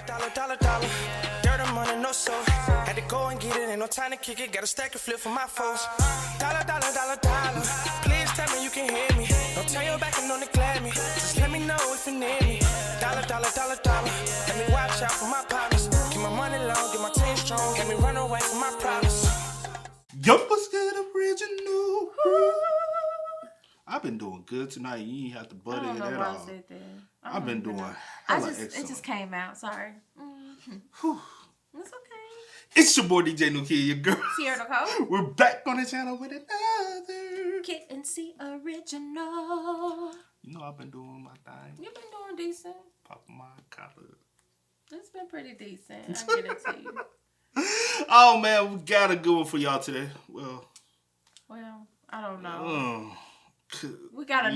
dollar. Dirt and money, no soul. Had to go and get it, ain't no time to kick it. Got a stack of flip for my foes. Dollar. Please tell me you can hear me. Don't turn your back and don't neglect me. Just let me know if you need me. Dollar. Let me watch out for my partners. Keep my money long, get my team strong. Let me run away from my problems. Yo, what's good, original? I've been doing good tonight. You ain't have to butt in at all. I've been doing excellent. It just came out. Sorry. It's okay. It's your boy DJ New Kid, your girl. Sierra Nicole. We're back on the channel with another Kitten TV original. You know I've been doing my thing. You've been doing decent. Popping my collar. It's been pretty decent. I get it to you. Oh man, we got a good one for y'all today. Well, I don't know. We got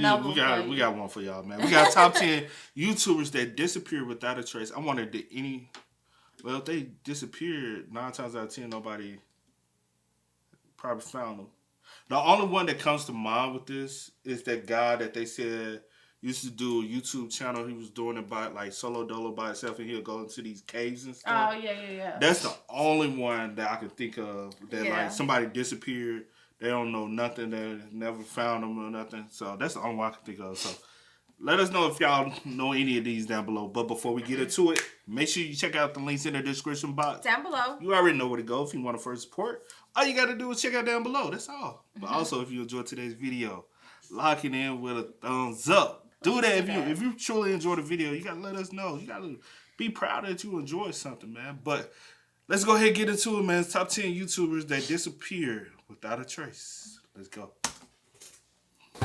we got one for y'all, man. We got top 10 YouTubers that disappeared without a trace. I wonder if they disappeared, 9 times out of 10, nobody probably found them. The only one that comes to mind with this is that guy that they said used to do a YouTube channel. He was doing it by like solo dolo by himself, and he'll go into these caves and stuff. Oh yeah. That's the only one that I can think of that like somebody disappeared. They don't know nothing. They never found them or nothing. So that's the only one I can think of. So let us know if y'all know any of these down below. But before we get into it, make sure you check out the links in the description box. Down below. You already know where to go if you want to first support. All you got to do is check out down below. That's all. But also, if you enjoyed today's video, lock it in with a thumbs up. Do that if you truly enjoyed the video. You got to let us know. You got to be proud that you enjoyed something, man. But let's go ahead and get into it, man. It's top 10 YouTubers that disappeared without a trace. Let's go.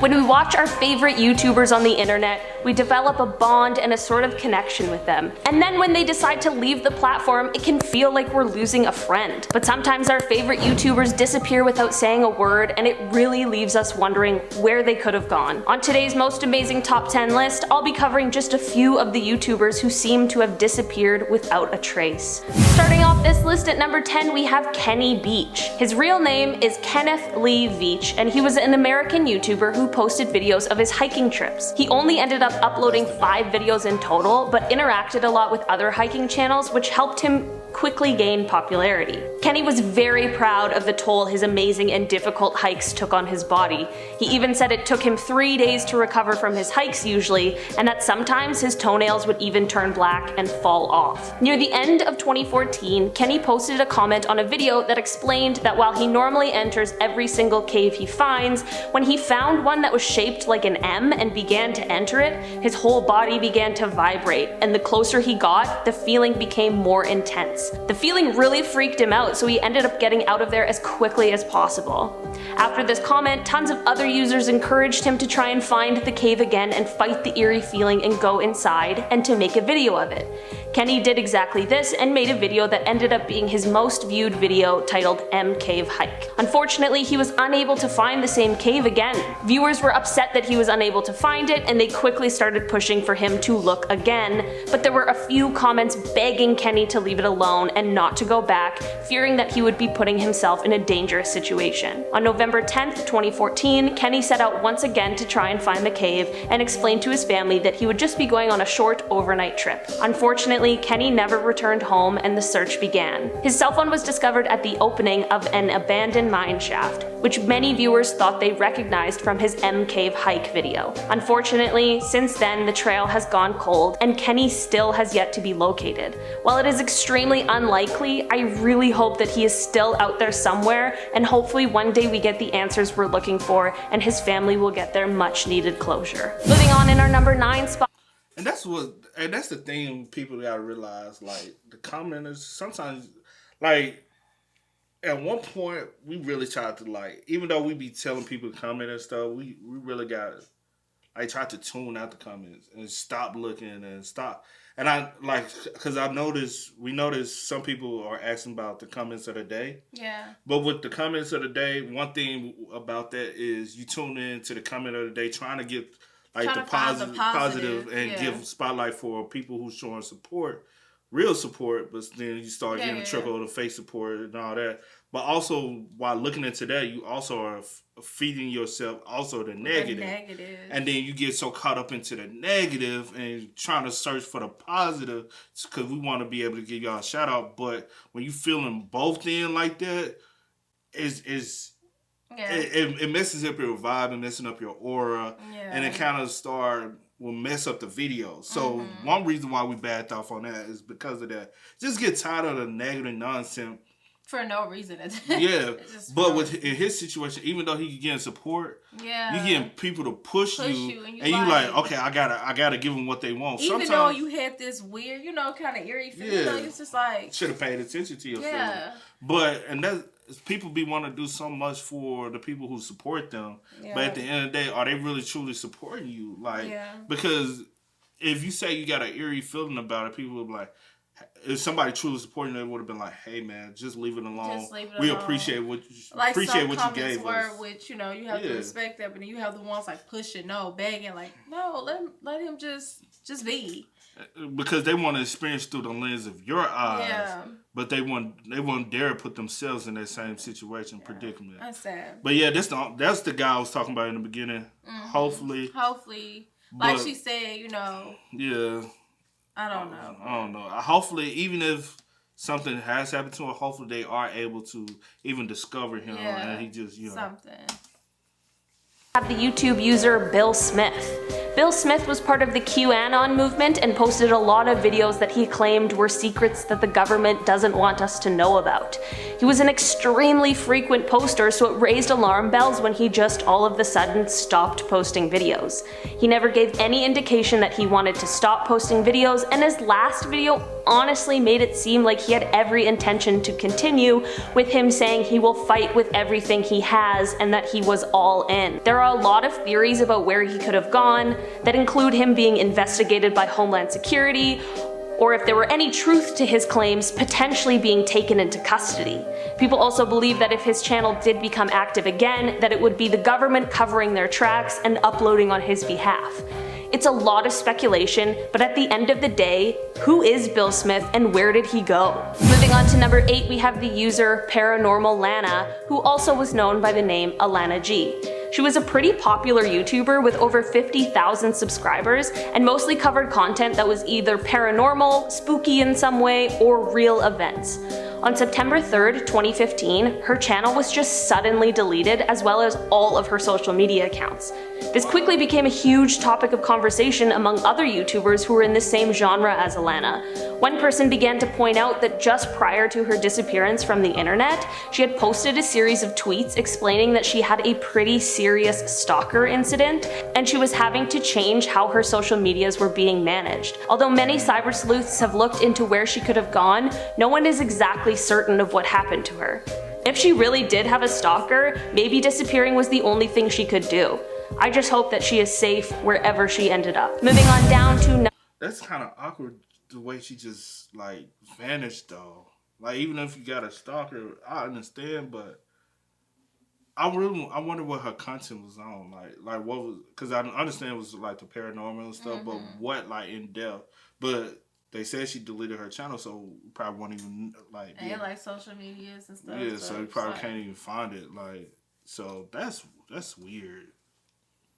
When we watch our favorite YouTubers on the internet, we develop a bond and a sort of connection with them. And then when they decide to leave the platform, it can feel like we're losing a friend. But sometimes our favorite YouTubers disappear without saying a word, and it really leaves us wondering where they could have gone. On today's most amazing top 10 list, I'll be covering just a few of the YouTubers who seem to have disappeared without a trace. Starting off this list at number 10, we have Kenny Beach. His real name is Kenneth Lee Veach, and he was an American YouTuber who posted videos of his hiking trips. He only ended up uploading 5 videos in total, but interacted a lot with other hiking channels, which helped him quickly gain popularity. Kenny was very proud of the toll his amazing and difficult hikes took on his body. He even said it took him 3 days to recover from his hikes usually, and that sometimes his toenails would even turn black and fall off. Near the end of 2014, Kenny posted a comment on a video that explained that while he normally enters every single cave he finds, when he found one that was shaped like an M and began to enter it, his whole body began to vibrate, and the closer he got, the feeling became more intense. The feeling really freaked him out, so he ended up getting out of there as quickly as possible. After this comment, tons of other users encouraged him to try and find the cave again and fight the eerie feeling and go inside, and to make a video of it. Kenny did exactly this and made a video that ended up being his most viewed video, titled M Cave Hike. Unfortunately, he was unable to find the same cave again. Viewers were upset that he was unable to find it, and they quickly started pushing for him to look again, but there were a few comments begging Kenny to leave it alone and not to go back, fearing that he would be putting himself in a dangerous situation. On November 10th, 2014, Kenny set out once again to try and find the cave and explained to his family that he would just be going on a short overnight trip. Unfortunately, Kenny never returned home and the search began. His cell phone was discovered at the opening of an abandoned mine shaft, which many viewers thought they recognized from his M Cave Hike video. Unfortunately, since then the trail has gone cold and Kenny still has yet to be located. While it is extremely unlikely, I really hope that he is still out there somewhere, and hopefully one day we get the answers we're looking for and his family will get their much needed closure. Moving on, in our number 9 spot. And that's the thing people gotta realize, like, the commenters, sometimes, like, at one point, we really tried to, like, even though we be telling people to comment and stuff, we really got, like, tried to tune out the comments and stop looking and stop. And I, like, because we noticed some people are asking about the comments of the day. Yeah. But with the comments of the day, one thing about that is you tune in to the comment of the day trying to get, like, the positive and give spotlight for people who's showing support real support, but then you start getting a trickle of fake support and all that. But also, while looking into that, you also are feeding yourself also the negative. And then you get so caught up into the negative and trying to search for the positive because we want to be able to give y'all a shout out. But when you feeling both in like that, it messes up your vibe and messing up your aura. Yeah. And it kind of will mess up the video. So one reason why we backed off on that is because of that. Just get tired of the negative nonsense. For no reason. Yeah, but in his situation, even though he getting support, you getting people to push you and you like, okay, I gotta give them what they want. Even though you had this weird, kind of eerie feeling, it's just like should have paid attention to your feeling. But people be wanting to do so much for the people who support them, but at the end of the day, are they really truly supporting you? Like, because if you say you got an eerie feeling about it, people will be like. If somebody truly supporting it, would have been like, "Hey man, just leave it alone. We appreciate what you gave us." Which you have to respect that, but then you have the ones like pushing, begging, like, no, let him just be. Because they want to experience through the lens of your eyes, but they won't dare put themselves in that same situation predicament. That's sad. But yeah, that's the guy I was talking about in the beginning. Hopefully, like she said, Yeah. I don't know. Hopefully, even if something has happened to him, hopefully they are able to even discover him and he just, something. Have the YouTube user Bill Smith. Bill Smith was part of the QAnon movement and posted a lot of videos that he claimed were secrets that the government doesn't want us to know about. He was an extremely frequent poster, so it raised alarm bells when he just all of a sudden stopped posting videos. He never gave any indication that he wanted to stop posting videos, and his last video honestly made it seem like he had every intention to continue, with him saying he will fight with everything he has and that he was all in. There are a lot of theories about where he could have gone that include him being investigated by Homeland Security, or if there were any truth to his claims, potentially being taken into custody. People also believe that if his channel did become active again, that it would be the government covering their tracks and uploading on his behalf. It's a lot of speculation, but at the end of the day, who is Bill Smith and where did he go? Moving on to number 8, we have the user Paranormal Lana, who also was known by the name Alana G. She was a pretty popular YouTuber with over 50,000 subscribers and mostly covered content that was either paranormal, spooky in some way, or real events. On September 3rd, 2015, her channel was just suddenly deleted, as well as all of her social media accounts. This quickly became a huge topic of conversation among other YouTubers who were in the same genre as Alana. One person began to point out that just prior to her disappearance from the internet, she had posted a series of tweets explaining that she had a pretty serious stalker incident, and she was having to change how her social medias were being managed. Although many cyber sleuths have looked into where she could have gone, no one is exactly certain of what happened to her. If she really did have a stalker, maybe disappearing was the only thing she could do. I just hope that she is safe wherever she ended up. Moving on down to... That's kind of awkward, the way she just, vanished, though. Even if you got a stalker, I understand, but I wonder what her content was on. What was... Because I understand it was, the paranormal and stuff, but what, in depth. But they said she deleted her channel, so probably won't even, And, social medias and stuff. Yeah, so you probably can't even find it, So that's weird.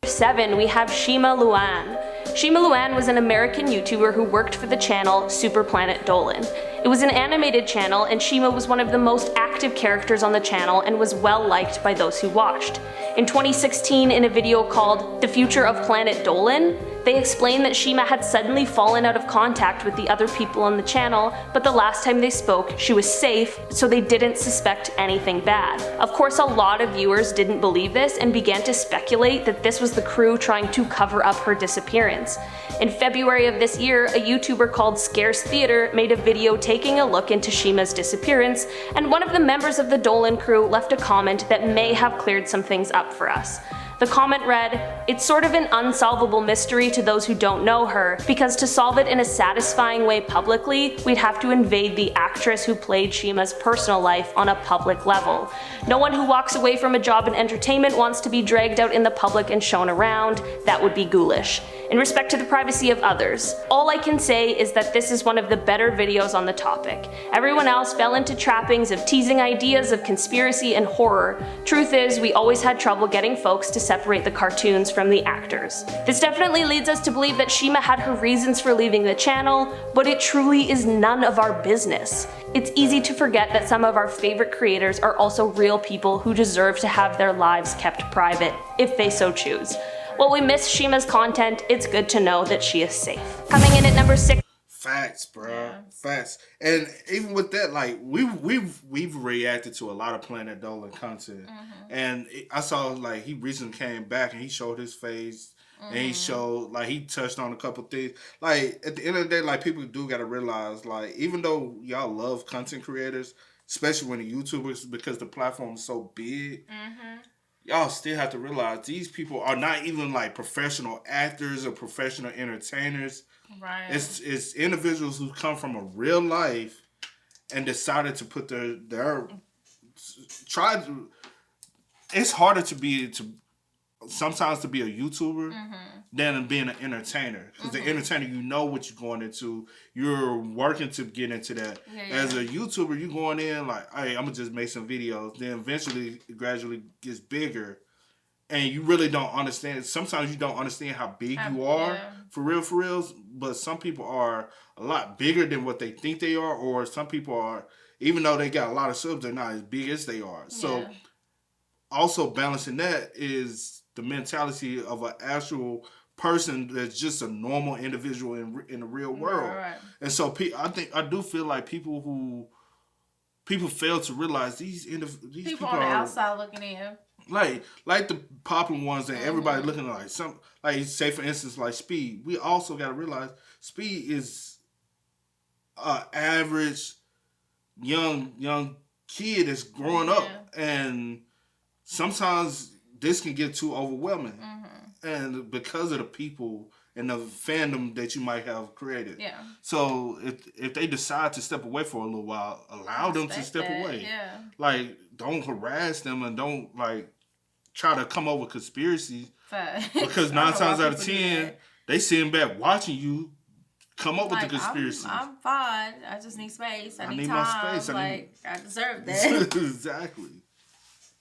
7, we have Shima Luan. Shima Luan was an American YouTuber who worked for the channel Super Planet Dolan. It was an animated channel, and Shima was one of the most active characters on the channel and was well liked by those who watched. In 2016, in a video called The Future of Planet Dolan, they explained that Shima had suddenly fallen out of contact with the other people on the channel, but the last time they spoke, she was safe, so they didn't suspect anything bad. Of course, a lot of viewers didn't believe this and began to speculate that this was the crew trying to cover up her disappearance. In February of this year, a YouTuber called Scarce Theater made a video taking a look into Shima's disappearance, and one of the members of the Dolan crew left a comment that may have cleared some things up for us. The comment read, It's sort of an unsolvable mystery to those who don't know her, because to solve it in a satisfying way publicly, we'd have to invade the actress who played Shima's personal life on a public level. No one who walks away from a job in entertainment wants to be dragged out in the public and shown around. That would be ghoulish. In respect to the privacy of others, all I can say is that this is one of the better videos on the topic. Everyone else fell into trappings of teasing ideas of conspiracy and horror. Truth is, we always had trouble getting folks to separate the cartoons from the actors. This definitely leads us to believe that Shima had her reasons for leaving the channel, but it truly is none of our business. It's easy to forget that some of our favorite creators are also real people who deserve to have their lives kept private, if they so choose. While we miss Shima's content, it's good to know that she is safe. Coming in at number 6. Facts, bro. Facts. And even with that, like we've reacted to a lot of Planet Dolan content, and I saw like he recently came back and he showed his face, and he showed like he touched on a couple things. Like at the end of the day, like people do gotta realize, like even though y'all love content creators, especially when the YouTubers, because the platform is so big. Y'all still have to realize these people are not even like professional actors or professional entertainers. Right. It's individuals who come from a real life and decided to put their try to. It's harder sometimes to be a YouTuber than being an entertainer. Because the entertainer, you know what you're going into. You're working to get into that. As a YouTuber, you're going in like, hey, I'm going to just make some videos. Then eventually, it gradually gets bigger. And you really don't understand. Sometimes you don't understand how big you are. For reals. But some people are a lot bigger than what they think they are. Or some people are, even though they got a lot of subs, they're not as big as they are. So also balancing that is the mentality of an actual person that's just a normal individual in the real world. Right. And so I do feel like people fail to realize these people on the are outside looking in. Like the popular ones and everybody looking like some, like say for instance like Speed. We also got to realize Speed is an average young kid that's growing up, and sometimes this can get too overwhelming, and because of the people and the fandom that you might have created. So if they decide to step away for a little while, allow them to step away. Like don't harass them and don't like try to come up with conspiracies. Because 9 times out of 10, they sitting back watching you come up with the conspiracy. I'm fine. I just need space. I need time. My space. I deserve that. Exactly.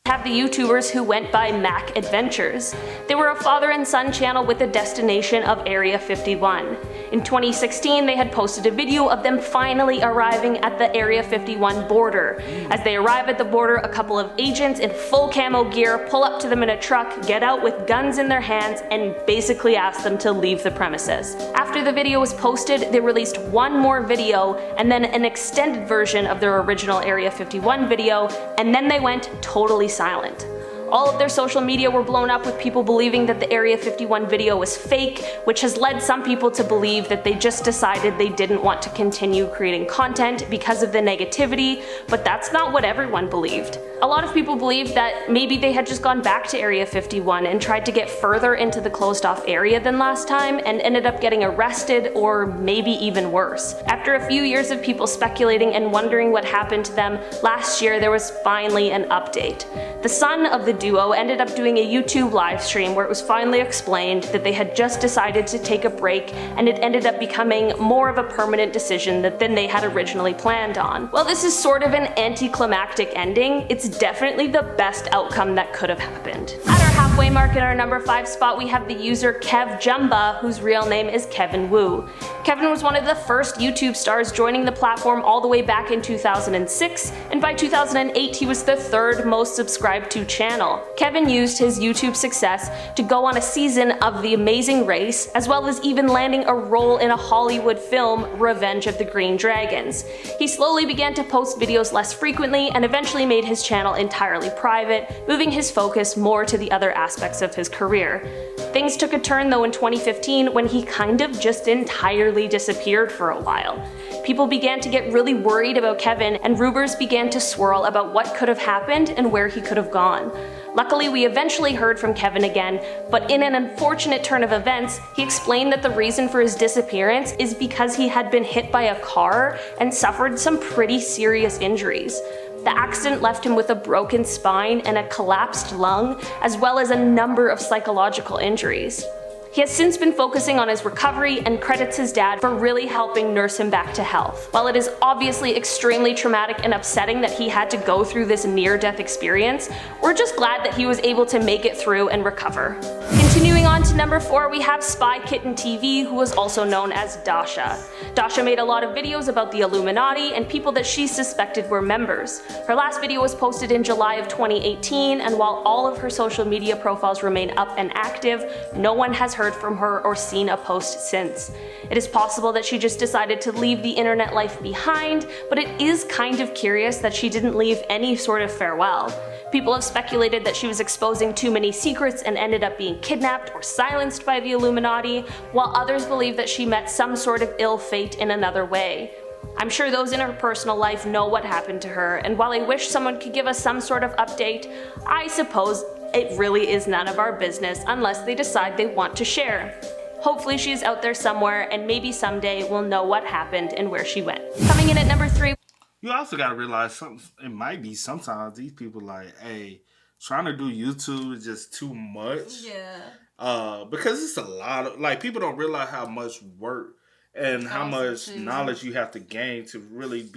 Have the YouTubers who went by Mac Adventures. They were a father and son channel with a destination of Area 51. In 2016, they had posted a video of them finally arriving at the Area 51 border. As they arrive at the border, a couple of agents in full camo gear pull up to them in a truck, get out with guns in their hands, and basically ask them to leave the premises. After the video was posted, they released one more video and then an extended version of their original Area 51 video, and then they went totally silent. All of their social media were blown up with people believing that the Area 51 video was fake, which has led some people to believe that they just decided they didn't want to continue creating content because of the negativity, but that's not what everyone believed. A lot of people believed that maybe they had just gone back to Area 51 and tried to get further into the closed off area than last time and ended up getting arrested or maybe even worse. After a few years of people speculating and wondering what happened to them, last year there was finally an update. The son of the duo ended up doing a YouTube live stream where it was finally explained that they had just decided to take a break and it ended up becoming more of a permanent decision than they had originally planned on. While this is sort of an anticlimactic ending, it's definitely the best outcome that could have happened. At our halfway mark in our number 5 spot, we have the user Kev Jumba, whose real name is Kevin Wu. Kevin was one of the first YouTube stars joining the platform all the way back in 2006, and by 2008 he was the 3rd most subscribed to channel. Kevin used his YouTube success to go on a season of The Amazing Race, as well as even landing a role in a Hollywood film, Revenge of the Green Dragons. He slowly began to post videos less frequently and eventually made his channel entirely private, moving his focus more to the other aspects of his career. Things took a turn though in 2015 when he kind of just entirely disappeared for a while. People began to get really worried about Kevin and rumors began to swirl about what could have happened and where he could have gone. Luckily, we eventually heard from Kevin again, but in an unfortunate turn of events, he explained that the reason for his disappearance is because he had been hit by a car and suffered some pretty serious injuries. The accident left him with a broken spine and a collapsed lung, as well as a number of psychological injuries. He has since been focusing on his recovery and credits his dad for really helping nurse him back to health. While it is obviously extremely traumatic and upsetting that he had to go through this near-death experience, we're just glad that he was able to make it through and recover. Continuing on to number 4, we have Spy Kitten TV, who was also known as Dasha. Dasha made a lot of videos about the Illuminati and people that she suspected were members. Her last video was posted in July of 2018, and while all of her social media profiles remain up and active, no one has heard from her or seen a post since. It is possible that she just decided to leave the internet life behind, but it is kind of curious that she didn't leave any sort of farewell. People have speculated that she was exposing too many secrets and ended up being kidnapped or silenced by the Illuminati, while others believe that she met some sort of ill fate in another way. I'm sure those in her personal life know what happened to her, and while I wish someone could give us some sort of update, I suppose it really is none of our business unless they decide they want to share. Hopefully she's out there somewhere, and maybe someday we'll know what happened and where she went. Coming in at number 3. You also gotta realize something. It might be sometimes these people like, hey, trying to do YouTube is just too much. Yeah. Because it's a lot of like people don't realize how much work and how much knowledge you have to gain to really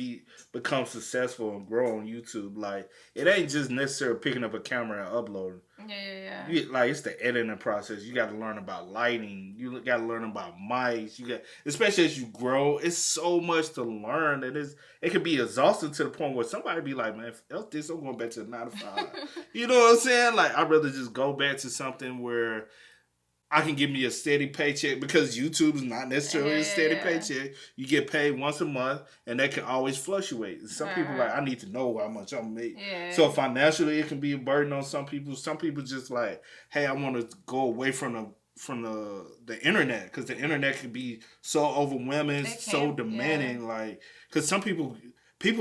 become successful and grow on YouTube. Like, it ain't just necessarily picking up a camera and uploading. Yeah. Like, it's the editing process. You got to learn about lighting. You got to learn about mics. Especially as you grow, it's so much to learn. It can be exhausting to the point where somebody be like, man, F this, I'm going back to the 9 to 5. You know what I'm saying? Like, I'd rather just go back to something where I can give me a steady paycheck, because YouTube is not necessarily a steady paycheck. You get paid once a month, and that can always fluctuate. Some people like, I need to know how much I'm making. Yeah. So financially, it can be a burden on some people. Some people just like, hey, I want to go away from the internet, because the internet can be so overwhelming, so demanding. Like, because some people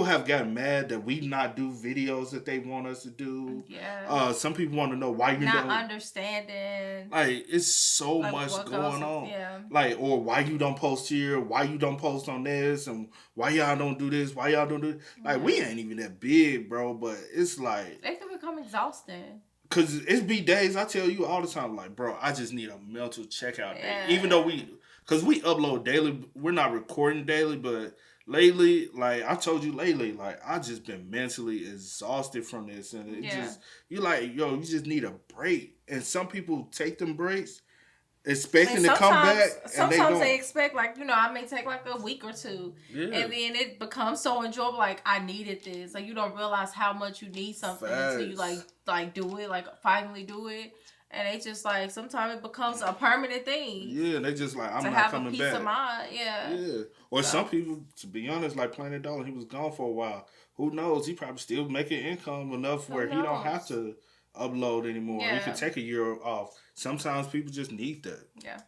have gotten mad that we not do videos that they want us to do. Yeah. Some people want to know why you not don't understanding. Like, it's so much going on. Yeah. Like, or why you don't post here, why you don't post on this, and why y'all don't do this, why y'all don't do this. Like, we ain't even that big, bro, but it's like, it can become exhausting. Cause it's be days I tell you all the time, like, bro, I just need a mental checkout day. Even though cause we upload daily, we're not recording daily, but lately, like I told you lately, like I just been mentally exhausted from this, and it just, you like, yo, you just need a break. And some people take them breaks expecting to come back. Sometimes they expect, like, I may take like a week or two, and then it becomes so enjoyable. Like, I needed this. Like, you don't realize how much you need something until you like do it, like finally do it. And they just like, sometimes it becomes a permanent thing. Yeah, they just like, I'm to not coming back. To have a peace of mind, yeah. Or some people, to be honest, like Planet Dollar, he was gone for a while. Who knows? He probably still making income enough where he don't have to upload anymore. Yeah. He could take a year off. Sometimes people just need that. Yeah.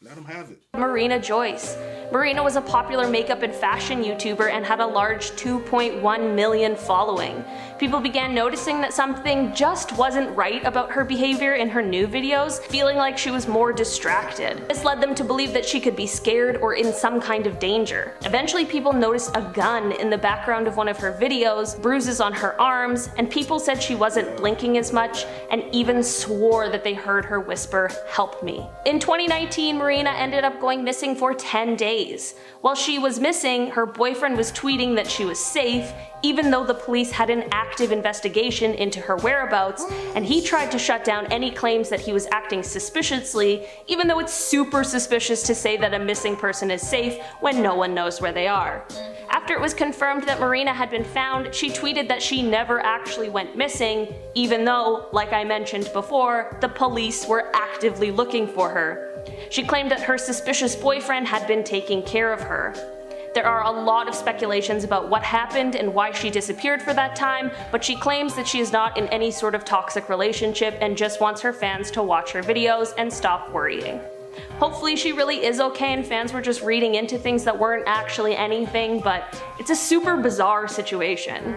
Let them have it. Marina Joyce. Marina was a popular makeup and fashion YouTuber and had a large 2.1 million following. People began noticing that something just wasn't right about her behavior in her new videos, feeling like she was more distracted. This led them to believe that she could be scared or in some kind of danger. Eventually, people noticed a gun in the background of one of her videos, bruises on her arms, and people said she wasn't blinking as much, and even swore that they heard her whisper, "Help me." In 2019, Marina ended up going missing for 10 days. While she was missing, her boyfriend was tweeting that she was safe, even though the police had an active investigation into her whereabouts, and he tried to shut down any claims that he was acting suspiciously, even though it's super suspicious to say that a missing person is safe when no one knows where they are. After it was confirmed that Marina had been found, she tweeted that she never actually went missing, even though, like I mentioned before, the police were actively looking for her. She claimed that her suspicious boyfriend had been taking care of her. There are a lot of speculations about what happened and why she disappeared for that time, but she claims that she is not in any sort of toxic relationship and just wants her fans to watch her videos and stop worrying. Hopefully she really is okay and fans were just reading into things that weren't actually anything, but it's a super bizarre situation.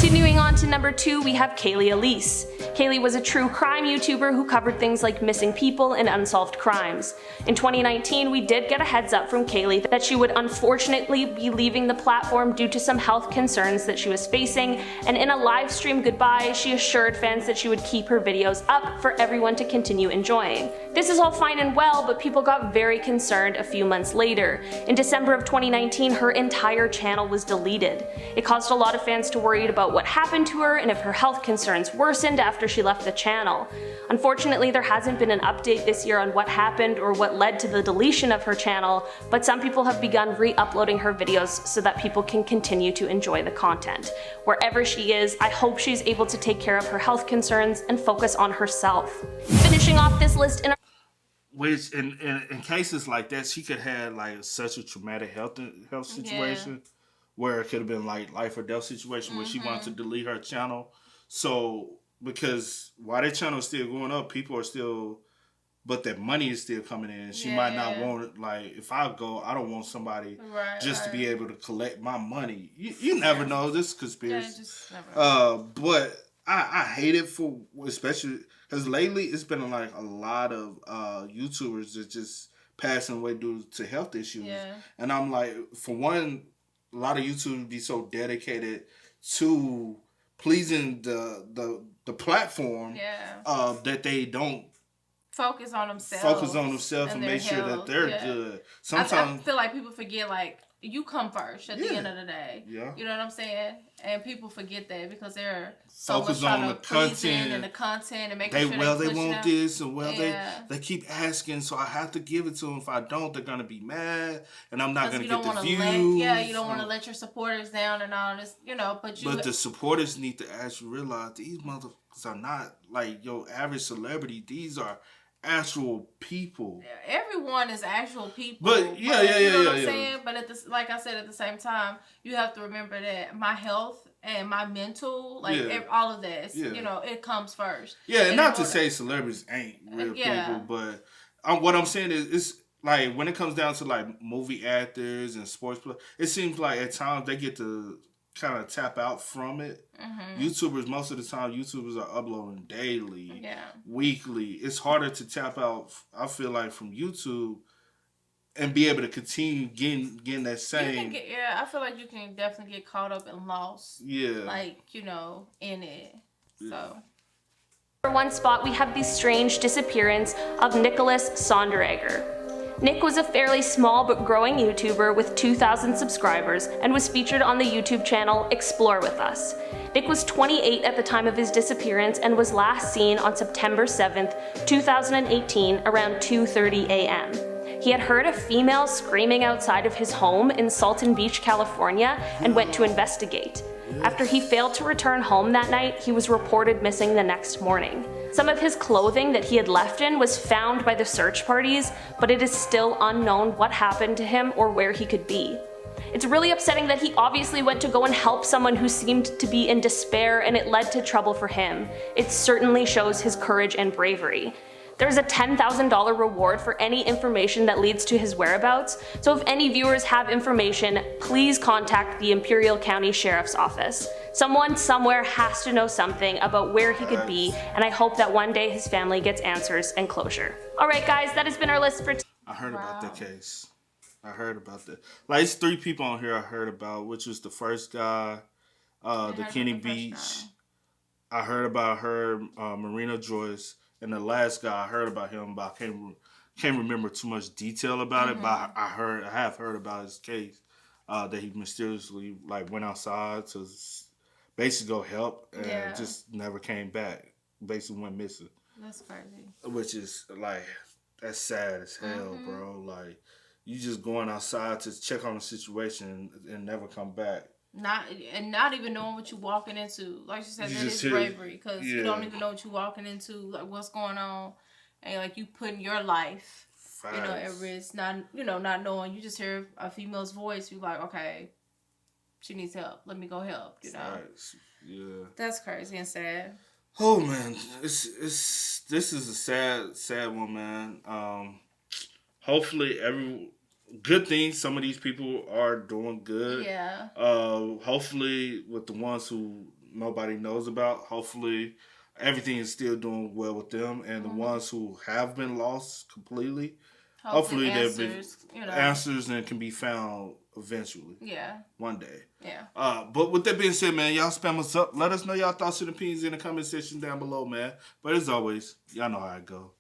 Continuing on to number 2, we have Kaylee Elise. Kaylee was a true crime YouTuber who covered things like missing people and unsolved crimes. In 2019, we did get a heads up from Kaylee that she would unfortunately be leaving the platform due to some health concerns that she was facing, and in a live stream goodbye, she assured fans that she would keep her videos up for everyone to continue enjoying. This is all fine and well, but people got very concerned a few months later. In December of 2019, her entire channel was deleted. It caused a lot of fans to worry about what happened to her and if her health concerns worsened after she left the channel. Unfortunately, there hasn't been an update this year on what happened or what led to the deletion of her channel, but some people have begun re-uploading her videos so that people can continue to enjoy the content. Wherever she is, I hope she's able to take care of her health concerns and focus on herself. Finishing off this list in which in cases like that, she could have like such a traumatic health situation where it could have been like life or death situation where she wanted to delete her channel. So because while that channel is still going up, people are still, but that money is still coming in. She might not want it. Like if I go, I don't want somebody to be able to collect my money. You never know. This is conspiracy. Yeah, just never. But I hate it for especially. Because lately, it's been like a lot of YouTubers that just passing away due to health issues. Yeah. And I'm like, for one, a lot of YouTubers be so dedicated to pleasing the platform that they don't focus on themselves and make sure that they're good. Sometimes I feel like people forget, like, you come first at the end of the day. Yeah. You know what I'm saying? And people forget that because they're so focus much on the content and the content and making sure they want this and they keep asking, so I have to give it to them. If I don't, they're gonna be mad and I'm not gonna get the views. You don't want to let your supporters down and all this, you know. But the supporters need to actually realize these motherfuckers are not like your average celebrity. These are actual people. Everyone is actual people. But you know what I'm saying? But like I said, at the same time, you have to remember that my health and my mental, all of this, you know, it comes first. Yeah, and not to say celebrities ain't real people, but what I'm saying is, it's like when it comes down to like movie actors and sports players, it seems like at times they get to kind of tap out from it. YouTubers, most of the time, YouTubers are uploading daily, weekly. It's harder to tap out, I feel like, from YouTube and be able to continue getting that same. I feel like you can definitely get caught up and lost. Yeah. Like, you know, in it. So. For one spot, we have the strange disappearance of Nicholas Sonderegger. Nick was a fairly small but growing YouTuber with 2,000 subscribers and was featured on the YouTube channel Explore With Us. Nick was 28 at the time of his disappearance and was last seen on September 7th, 2018 around 2:30 a.m. He had heard a female screaming outside of his home in Salton Beach, California, and went to investigate. After he failed to return home that night, he was reported missing the next morning. Some of his clothing that he had left in was found by the search parties, but it is still unknown what happened to him or where he could be. It's really upsetting that he obviously went to go and help someone who seemed to be in despair, and it led to trouble for him. It certainly shows his courage and bravery. There's a $10,000 reward for any information that leads to his whereabouts, so if any viewers have information, please contact the Imperial County Sheriff's Office. Someone somewhere has to know something about where he could be, and I hope that one day his family gets answers and closure. Alright guys, that has been our list for I heard about that case. I heard about that. Like, it's 3 people on here I heard about, which was the first guy, the Kenny Beach. I heard about her, Marina Joyce. And the last guy, I heard about him, but I can't remember too much detail about it. But I have heard about his case, that he mysteriously went outside to basically go help and just never came back. Basically went missing. That's crazy. Which is that's sad as hell, bro. Like, you just going outside to check on the situation and never come back. Not even knowing what you're walking into. Like you said, that is bravery, because you don't even know what you're walking into, like what's going on, and like you putting your life, at risk. Not knowing. You just hear a female's voice, you're like, okay, she needs help. Let me go help. Yeah. That's crazy and sad. Oh man, this is a sad one, man. Hopefully good thing some of these people are doing good. Yeah. Hopefully with the ones who nobody knows about. Hopefully, everything is still doing well with them, and the ones who have been lost completely, hopefully there'll be answers and can be found eventually. Yeah. One day. Yeah. But with that being said, man, y'all spam us up. Let us know y'all thoughts and opinions in the comment section down below, man. But as always, y'all know how it go.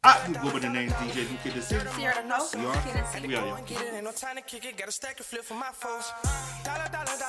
I go by the name DJ who Kitten TV. We are. Get it, ain't no time to kick it. Got a stack of flip for my foes. Dollar, dollar, dollar.